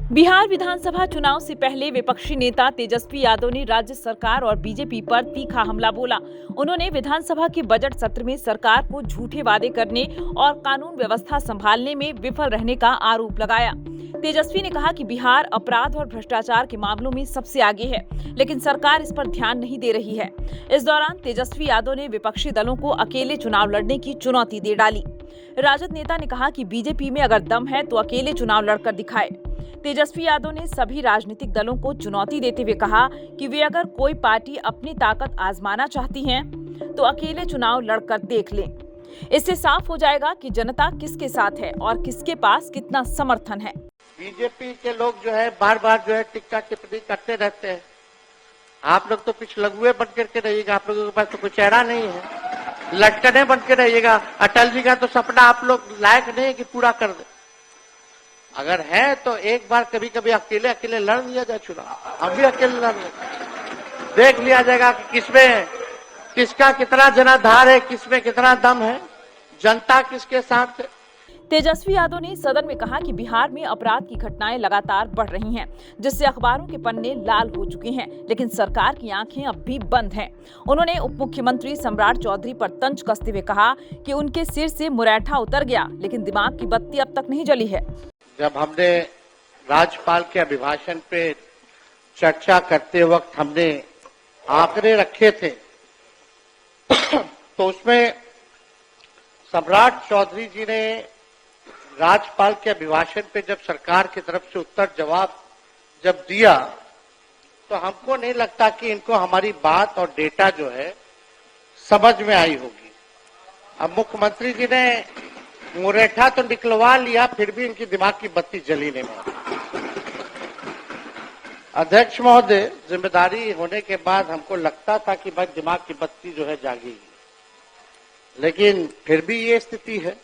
बिहार विधानसभा चुनाव से पहले विपक्षी नेता तेजस्वी यादव ने राज्य सरकार और बीजेपी पर तीखा हमला बोला। उन्होंने विधानसभा के बजट सत्र में सरकार को झूठे वादे करने और कानून व्यवस्था संभालने में विफल रहने का आरोप लगाया। तेजस्वी ने कहा कि बिहार अपराध और भ्रष्टाचार के मामलों में सबसे आगे है, लेकिन सरकार इस पर ध्यान नहीं दे रही है। इस दौरान तेजस्वी यादव ने विपक्षी दलों को अकेले चुनाव लड़ने की चुनौती दे डाली। राजद नेता ने कहा कि बीजेपी में अगर दम है तो अकेले चुनाव लड़कर दिखाए। तेजस्वी यादव ने सभी राजनीतिक दलों को चुनौती देते हुए कहा कि वे अगर कोई पार्टी अपनी ताकत आजमाना चाहती है तो अकेले चुनाव लड़कर देख लें। इससे साफ हो जाएगा कि जनता किसके साथ है और किसके पास कितना समर्थन है। बीजेपी के लोग जो है बार बार जो है टिक्का टिप्पणी करते रहते हैं। आप लोग तो कुछ लघुए बन करके रहिएगा, आप लोगों के पास तो कोई चेहरा नहीं है, लटकने बन के रहिएगा। अटल जी का तो सपना आप लोग लायक नहीं है कि पूरा कर दे। अगर है तो एक बार कभी कभी अकेले अकेले लड़ लिया जाए चुनाव, हम भी अकेले लड़ लें, देख लिया जाएगा कि किसमें किसका कितना जनाधार है, किसमें कितना दम है, जनता किसके साथ है। तेजस्वी यादव ने सदन में कहा कि बिहार में अपराध की घटनाएं लगातार बढ़ रही हैं, जिससे अखबारों के पन्ने लाल हो चुके हैं, लेकिन सरकार की आंखें अब भी बंद हैं। उन्होंने उप मुख्यमंत्री सम्राट चौधरी पर तंज कसते हुए कहा कि उनके सिर से मुरैठा उतर गया, लेकिन दिमाग की बत्ती अब तक नहीं जली है। जब हमने राज्यपाल के अभिभाषण पे चर्चा करते वक्त हमने आंकड़े रखे थे तो उसमें सम्राट चौधरी जी ने राज्यपाल के अभिभाषण पे जब सरकार की तरफ से उत्तर जवाब जब दिया तो हमको नहीं लगता कि इनको हमारी बात और डेटा जो है समझ में आई होगी। अब मुख्यमंत्री जी ने मुरैठा तो निकलवा लिया, फिर भी इनकी दिमाग की बत्ती जली नहीं। अध्यक्ष महोदय, जिम्मेदारी होने के बाद हमको लगता था कि भाई दिमाग की बत्ती जो है जागेगी, लेकिन फिर भी ये स्थिति है।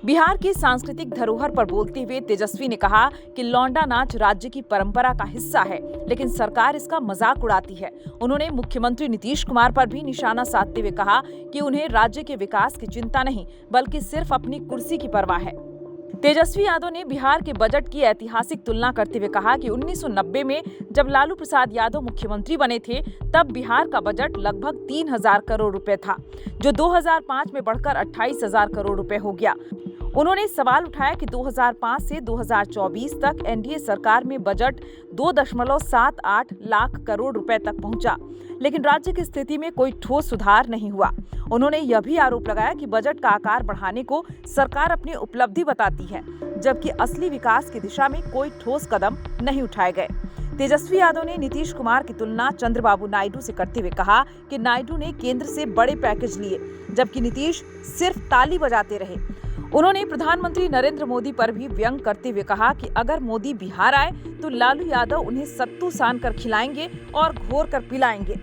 बिहार की सांस्कृतिक धरोहर पर बोलते हुए तेजस्वी ने कहा कि लौंडा नाच राज्य की परंपरा का हिस्सा है, लेकिन सरकार इसका मजाक उड़ाती है। उन्होंने मुख्यमंत्री नीतीश कुमार पर भी निशाना साधते हुए कहा कि उन्हें राज्य के विकास की चिंता नहीं, बल्कि सिर्फ अपनी कुर्सी की परवाह है। तेजस्वी यादव ने बिहार के बजट की ऐतिहासिक तुलना करते हुए कहा कि 1990 में जब लालू प्रसाद यादव मुख्यमंत्री बने थे, तब बिहार का बजट लगभग 3000 करोड़ रुपए था, जो 2005 में बढ़कर 28,000 करोड़ रुपए हो गया। उन्होंने सवाल उठाया कि 2005 से 2024 तक एनडीए सरकार में बजट 2.78 लाख करोड़ रुपए तक पहुंचा, लेकिन राज्य की स्थिति में कोई ठोस सुधार नहीं हुआ। उन्होंने यह भी आरोप लगाया कि बजट का आकार बढ़ाने को सरकार अपनी उपलब्धि बताती है, जबकि असली विकास की दिशा में कोई ठोस कदम नहीं उठाए गए। तेजस्वी यादव ने नीतीश कुमार की तुलना चंद्रबाबू नायडू से करते हुए कहा कि नायडू ने केंद्र से बड़े पैकेज लिए, जबकि नीतीश सिर्फ ताली बजाते रहे। उन्होंने प्रधानमंत्री नरेंद्र मोदी पर भी व्यंग करते हुए कहा कि अगर मोदी बिहार आए तो लालू यादव उन्हें सत्तू सान कर खिलाएंगे और घोर कर पिलाएंगे।